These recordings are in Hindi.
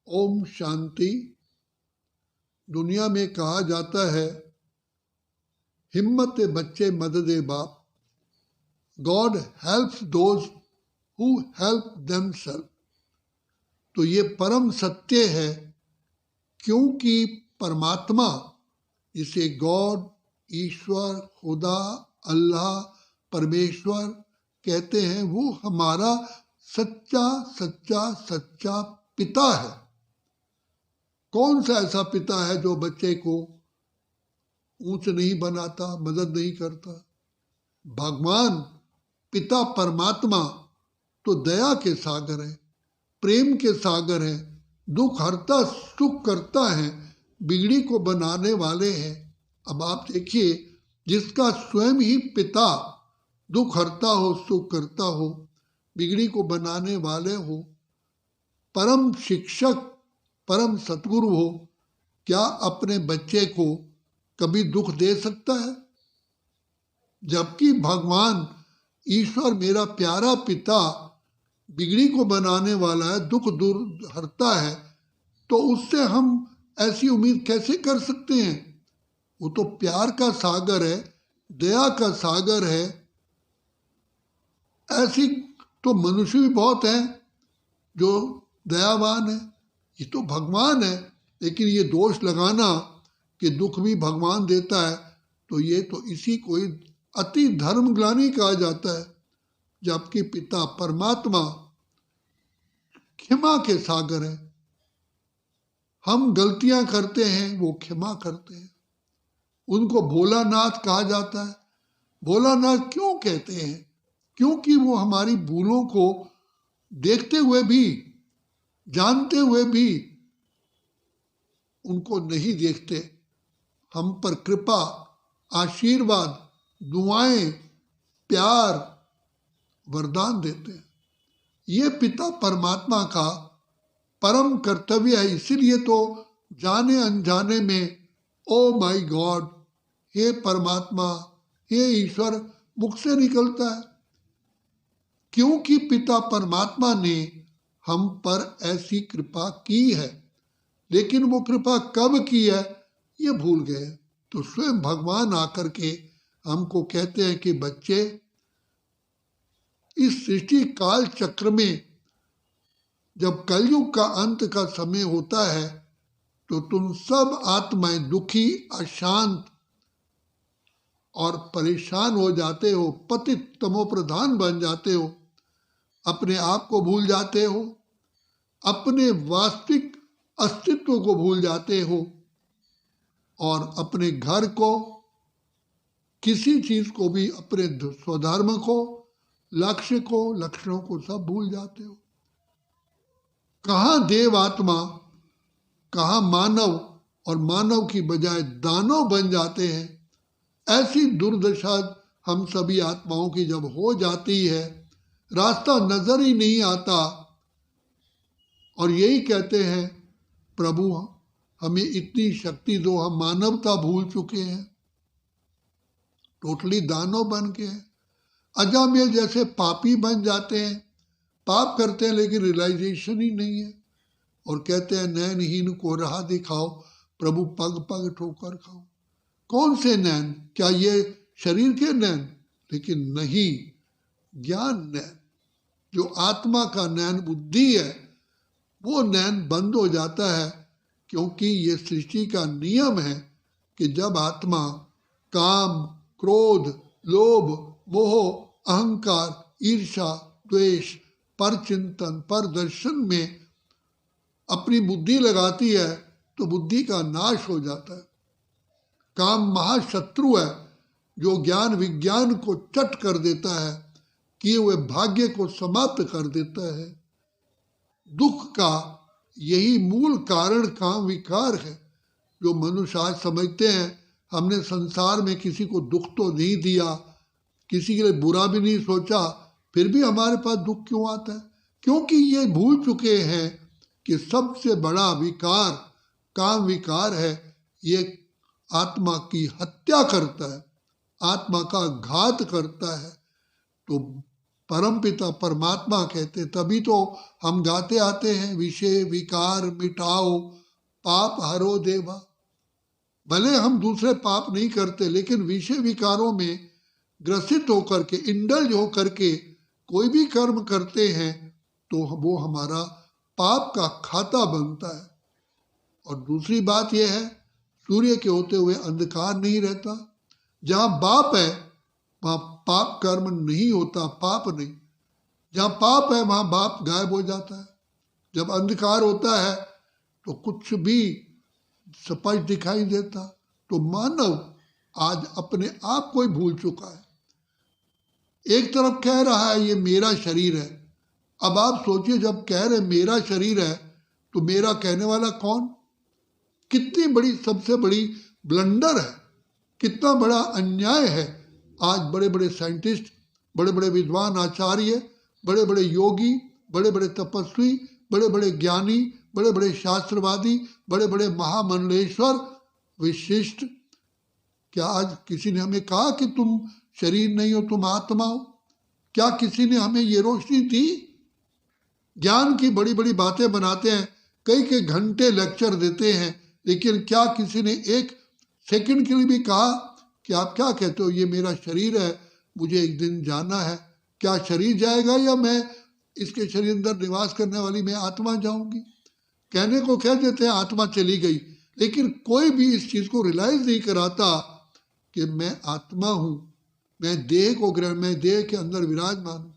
ओम शांति। दुनिया में कहा जाता है, हिम्मत बच्चे मदद बाप। God helps those who help themself. तो ये परम सत्य है, क्योंकि परमात्मा, जिसे गॉड, ईश्वर, खुदा, अल्लाह, परमेश्वर कहते हैं, वो हमारा सच्चा सच्चा सच्चा पिता है। कौन सा ऐसा पिता है जो बच्चे को ऊंच नहीं बनाता, मदद नहीं करता? भगवान पिता परमात्मा तो दया के सागर है, प्रेम के सागर है, दुख हरता सुख करता है, बिगड़ी को बनाने वाले हैं। अब आप देखिए, जिसका स्वयं ही पिता दुख हरता हो, सुख करता हो, बिगड़ी को बनाने वाले हो, परम शिक्षक, परम सतगुरु हो, क्या अपने बच्चे को कभी दुख दे सकता है? जबकि भगवान ईश्वर, मेरा प्यारा पिता, बिगड़ी को बनाने वाला है, दुख दूर हरता है, तो उससे हम ऐसी उम्मीद कैसे कर सकते हैं? वो तो प्यार का सागर है, दया का सागर है। ऐसी तो मनुष्य भी बहुत हैं जो दयावान है, ये तो भगवान है। लेकिन ये दोष लगाना कि दुख भी भगवान देता है, तो ये तो इसी को अति धर्मग्लानि कहा जाता है। जबकि पिता परमात्मा क्षमा के सागर है। हम गलतियां करते हैं, वो क्षमा करते हैं। उनको भोलानाथ कहा जाता है। भोलानाथ क्यों कहते हैं? क्योंकि वो हमारी भूलों को देखते हुए भी, जानते हुए भी उनको नहीं देखते, हम पर कृपा, आशीर्वाद, दुआएं, प्यार, वरदान देते हैं। ये पिता परमात्मा का परम कर्तव्य है। इसीलिए तो जाने अनजाने में ओ माय गॉड, हे परमात्मा, हे ईश्वर मुख से निकलता है, क्योंकि पिता परमात्मा ने हम पर ऐसी कृपा की है। लेकिन वो कृपा कब की है, ये भूल गए। तो स्वयं भगवान आकर के हमको कहते हैं कि बच्चे, इस सृष्टि काल चक्र में जब कलयुग का अंत का समय होता है, तो तुम सब आत्माएं दुखी, अशांत और परेशान हो जाते हो, पतित तमोप्रधान बन जाते हो, अपने आप को भूल जाते हो, अपने वास्तविक अस्तित्व को भूल जाते हो, और अपने घर को, किसी चीज को भी, अपने स्वधर्म को, लक्ष्य को, लक्षणों को सब भूल जाते हो। कहाँ देव आत्मा, कहाँ मानव, और मानव की बजाय दानव बन जाते हैं। ऐसी दुर्दशा हम सभी आत्माओं की जब हो जाती है, रास्ता नजर ही नहीं आता, और यही कहते हैं, प्रभु हमें इतनी शक्ति दो, हम मानवता भूल चुके हैं, टोटली दानव बन के हैं। अजामेल जैसे पापी बन जाते हैं, पाप करते हैं लेकिन रियलाइजेशन ही नहीं है, और कहते हैं नैनहीन को राह दिखाओ, प्रभु पग पग ठोकर खाओ। कौन से नैन? क्या ये शरीर के नैन? लेकिन नहीं, ज्ञान नैन, जो आत्मा का नैन बुद्धि है, वो नैन बंद हो जाता है। क्योंकि ये सृष्टि का नियम है कि जब आत्मा काम, क्रोध, लोभ, मोह, अहंकार, ईर्षा, द्वेष, पर चिंतन, पर दर्शन में अपनी बुद्धि लगाती है, तो बुद्धि का नाश हो जाता है। काम महाशत्रु है, जो ज्ञान विज्ञान को चट कर देता है, किए हुए भाग्य को समाप्त कर देता है। दुख का यही मूल कारण काम विकार है, जो मनुष्य आज समझते हैं हमने संसार में किसी को दुख तो नहीं दिया, किसी के लिए बुरा भी नहीं सोचा, फिर भी हमारे पास दुख क्यों आता है? क्योंकि ये भूल चुके हैं कि सबसे बड़ा विकार काम विकार है। ये आत्मा की हत्या करता है, आत्मा का घात करता है। तो परमपिता परमात्मा कहते, तभी तो हम गाते आते हैं, विषय विकार मिटाओ पाप हरो देवा। भले हम दूसरे पाप नहीं करते, लेकिन विषय विकारों में ग्रसित होकर के, इंडल्ज होकर के कोई भी कर्म करते हैं तो वो हमारा पाप का खाता बनता है। और दूसरी बात यह है, सूर्य के होते हुए अंधकार नहीं रहता। जहाँ बाप है वहाँ पाप कर्म नहीं होता, पाप नहीं। जहाँ पाप है वहाँ बाप गायब हो जाता है। जब अंधकार होता है तो कुछ भी स्पष्ट दिखाई देता। तो मानव आज अपने आप को ही भूल चुका है। एक तरफ कह रहा है ये मेरा शरीर है। अब आप सोचिए, जब कह रहे मेरा शरीर है तो मेरा कहने वाला कौन? कितनी बड़ी, सबसे बड़ी ब्लंडर है, कितना बड़ा अन्याय है। आज बड़े बड़े साइंटिस्ट, बड़े बड़े विद्वान आचार्य, बड़े बड़े योगी, बड़े बड़े तपस्वी, बड़े बड़े ज्ञानी, बड़े बड़े शास्त्रवादी, बड़े बड़े महामंडलेश्वर विशिष्ट, क्या आज किसी ने हमें कहा कि तुम शरीर नहीं हो, तुम आत्मा हो? क्या किसी ने हमें ये रोशनी दी? ज्ञान की बड़ी बड़ी बातें बनाते हैं, कई कई घंटे लेक्चर देते हैं, लेकिन क्या किसी ने एक सेकंड के लिए भी कहा कि आप क्या कहते हो, ये मेरा शरीर है, मुझे एक दिन जाना है? क्या शरीर जाएगा या मैं इसके शरीर अंदर निवास करने वाली मैं आत्मा जाऊंगी? कहने को कह देते हैं आत्मा चली गई, लेकिन कोई भी इस चीज को रियलाइज नहीं कराता कि मैं आत्मा हूं, मैं देह को ग्रहण, मैं देह के अंदर विराजमान हूं।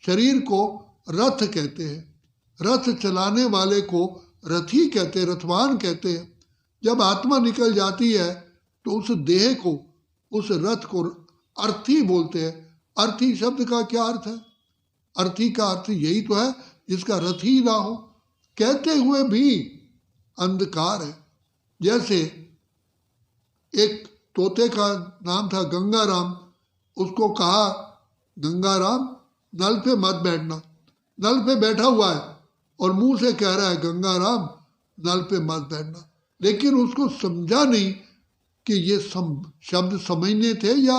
शरीर को रथ कहते हैं, रथ चलाने वाले को रथी कहते हैं, रथवान कहते हैं। जब आत्मा निकल जाती है तो उस देह को, उस रथ को अर्थी बोलते हैं। अर्थी शब्द का क्या अर्थ है? अर्थी का अर्थ यही तो है जिसका रथ ही ना हो, कहते हुए भी अंधकार है। जैसे एक तोते का नाम था गंगाराम, उसको कहा गंगाराम नल पे मत बैठना। नल पे बैठा हुआ है और मुंह से कह रहा है गंगाराम नल पे मत बैठना, लेकिन उसको समझा नहीं कि ये शब्द समझने थे या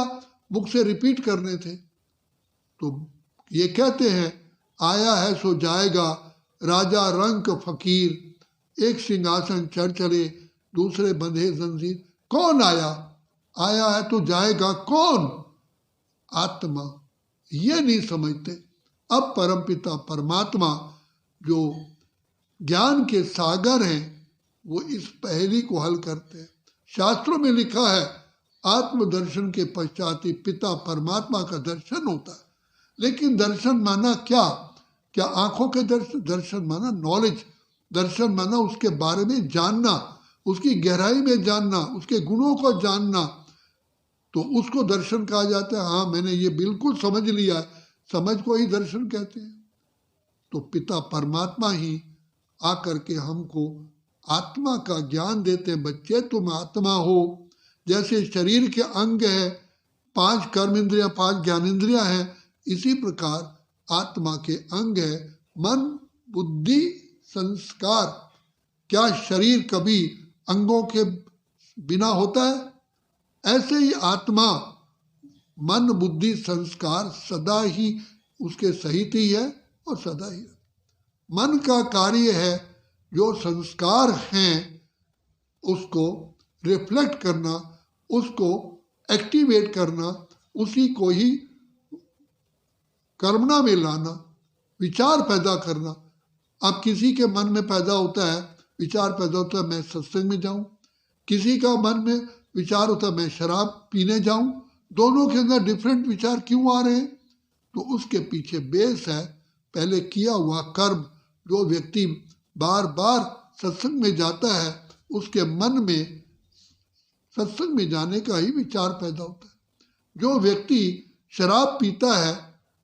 मुख से रिपीट करने थे। तो ये कहते हैं आया है सो जाएगा, राजा रंक फकीर, एक सिंहासन चढ़ चले दूसरे बंधे जंजीर। कौन आया? आया है तो जाएगा कौन? आत्मा। ये नहीं समझते। अब परमपिता परमात्मा जो ज्ञान के सागर हैं वो इस पहेली को हल करते हैं। शास्त्रों में लिखा है आत्मदर्शन के पश्चात ही पिता परमात्मा का दर्शन होता है। लेकिन दर्शन माना क्या? क्या आंखों के दर्शन? दर्शन माना नॉलेज, दर्शन माना उसके बारे में जानना, उसकी गहराई में जानना, उसके गुणों को जानना, तो उसको दर्शन कहा जाता है। हाँ, मैंने ये बिल्कुल समझ लिया है, समझ को ही दर्शन कहते हैं। तो पिता परमात्मा ही आकर के हमको आत्मा का ज्ञान देते हैं। बच्चे तुम आत्मा हो। जैसे शरीर के अंग है, 5 कर्म इंद्रियां, 5 ज्ञानेंद्रियां हैं, इसी प्रकार आत्मा के अंग है मन बुद्धि संस्कार। क्या शरीर कभी अंगों के बिना होता है? ऐसे ही आत्मा मन बुद्धि संस्कार सदा ही उसके सहित ही है और सदा ही है। मन का कार्य है जो संस्कार हैं उसको रिफ्लेक्ट करना, उसको एक्टिवेट करना, उसी को ही कर्मणा में लाना, विचार पैदा करना। अब किसी के मन में पैदा होता है, विचार पैदा होता है मैं सत्संग में जाऊं, किसी का मन में विचार होता है मैं शराब पीने जाऊं। दोनों के अंदर डिफरेंट विचार क्यों आ रहे हैं? तो उसके पीछे बेस है पहले किया हुआ कर्म। जो व्यक्ति बार बार सत्संग में जाता है उसके मन में सत्संग में जाने का ही विचार पैदा होता है। जो व्यक्ति शराब पीता है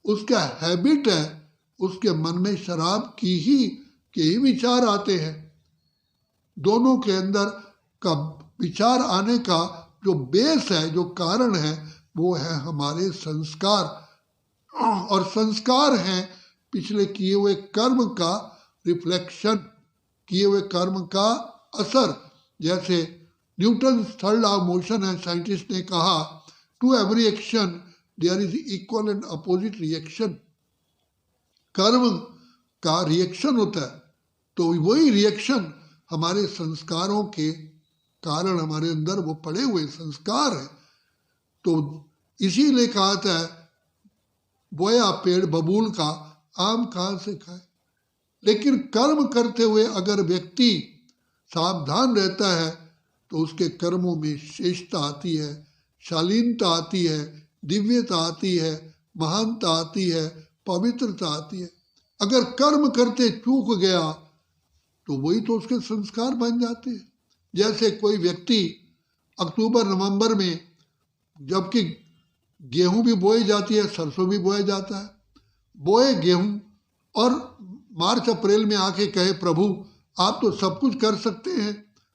उसका हैबिट है, उसके मन में शराब के ही विचार आते हैं। दोनों के अंदर का विचार आने का जो बेस है, जो कारण है, वो है हमारे संस्कार। और संस्कार हैं पिछले किए हुए कर्म का रिफ्लेक्शन, किए हुए कर्म का असर। जैसे Newton third law of motion है, साइंटिस्ट ने कहा to every action there is equal and opposite reaction. कर्म का रिएक्शन होता है, तो वही रिएक्शन हमारे संस्कारों के कारण हमारे अंदर वो पड़े हुए संस्कार है। तो इसीलिए कहा था बोया पेड़ बबूल का आम कहाँ से खाए। लेकिन कर्म करते हुए अगर व्यक्ति सावधान रहता है तो उसके कर्मों में श्रेष्ठता आती है, शालीनता आती है, दिव्यता आती है, महानता आती है, पवित्रता आती है। अगर कर्म करते चूक गया तो वही तो उसके संस्कार बन जाते हैं। जैसे कोई व्यक्ति अक्टूबर नवंबर में, जबकि गेहूं भी बोई जाती है, सरसों भी बोया जाता है, बोए गेहूं और मार्च अप्रैल में आके कहे प्रभु आप तो सब कुछ कर सकते हैं,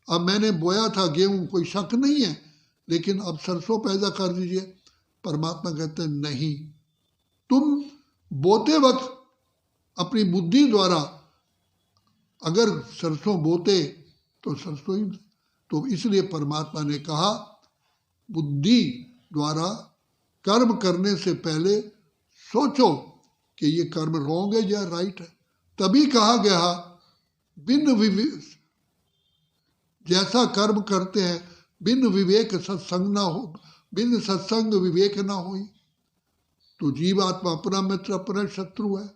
अब मैंने बोया था गेहूं, कोई शक नहीं है, लेकिन अब सरसों पैदा कर दीजिए। परमात्मा कहते हैं नहीं, तुम बोते वक्त अपनी बुद्धि द्वारा अगर सरसों बोते तो सरसों ही, तो इसलिए परमात्मा ने कहा बुद्धि द्वारा कर्म करने से पहले सोचो कि ये कर्म रॉन्ग है या राइट है। तभी कहा गया बिन विवेक, जैसा कर्म करते हैं बिन विवेक सत्संग ना हो, बिन सत्संग विवेक ना हो, तो जीवात्मा अपना मित्र अपना शत्रु है।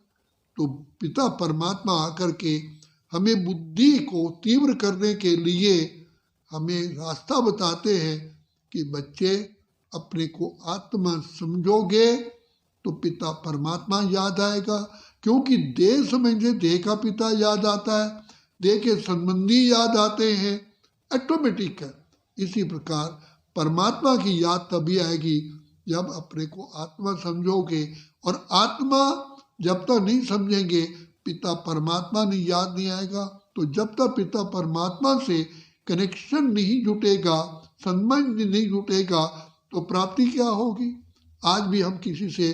तो पिता परमात्मा आकर के हमें बुद्धि को तीव्र करने के लिए हमें रास्ता बताते हैं कि बच्चे अपने को आत्मा समझोगे तो पिता परमात्मा याद आएगा, क्योंकि देह समझे देह का पिता याद आता है, देह के संबंधी याद आते हैं, ऑटोमेटिक है। इसी प्रकार परमात्मा की याद तभी आएगी जब अपने को आत्मा समझोगे, और आत्मा जब तक नहीं समझेंगे पिता परमात्मा नहीं याद नहीं आएगा। तो जब तक पिता परमात्मा से कनेक्शन नहीं जुटेगा, संबंध नहीं जुटेगा, तो प्राप्ति क्या होगी। आज भी हम किसी से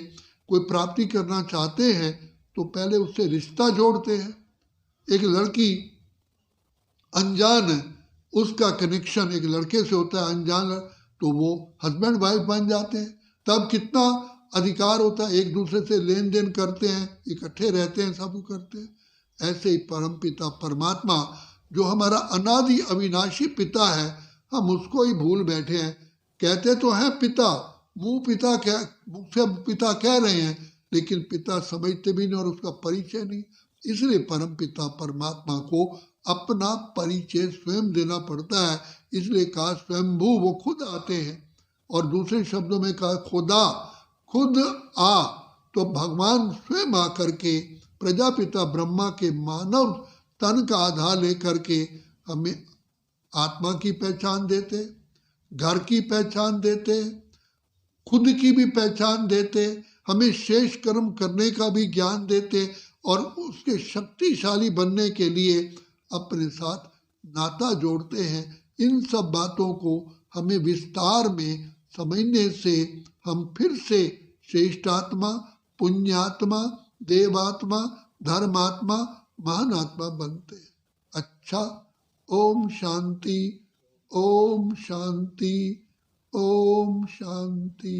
कोई प्राप्ति करना चाहते हैं तो पहले उससे रिश्ता जोड़ते हैं। एक लड़की अनजान है, उसका कनेक्शन एक लड़के से होता है अनजान, तो वो हस्बैंड वाइफ बन जाते हैं। तब कितना अधिकार होता है, एक दूसरे से लेन देन करते हैं, इकट्ठे रहते हैं, सब करते हैं। ऐसे ही परम पिता परमात्मा जो हमारा अनादि अविनाशी पिता है, हम उसको ही भूल बैठे हैं। कहते तो हैं पिता, मुंह से पिता कह रहे हैं, लेकिन पिता समझते भी नहीं और उसका परिचय नहीं। इसलिए परम पिता परमात्मा को अपना परिचय स्वयं देना पड़ता है। इसलिए कहा स्वयंभू, वो खुद आते हैं। और दूसरे शब्दों में कहा खुदा, खुद आ, तो भगवान स्वयं आकर के प्रजापिता ब्रह्मा के मानव तन का आधार लेकर के हमें आत्मा की पहचान देते, घर की पहचान देते, खुद की भी पहचान देते, हमें शेष कर्म करने का भी ज्ञान देते, और उसके शक्तिशाली बनने के लिए अपने साथ नाता जोड़ते हैं। इन सब बातों को हमें विस्तार में समझने से हम फिर से श्रेष्ठात्मा, पुण्यात्मा, देवात्मा, धर्मात्मा, महान आत्मा बनते हैं। अच्छा, ओम शांति, ओम शांति, ओम शांति।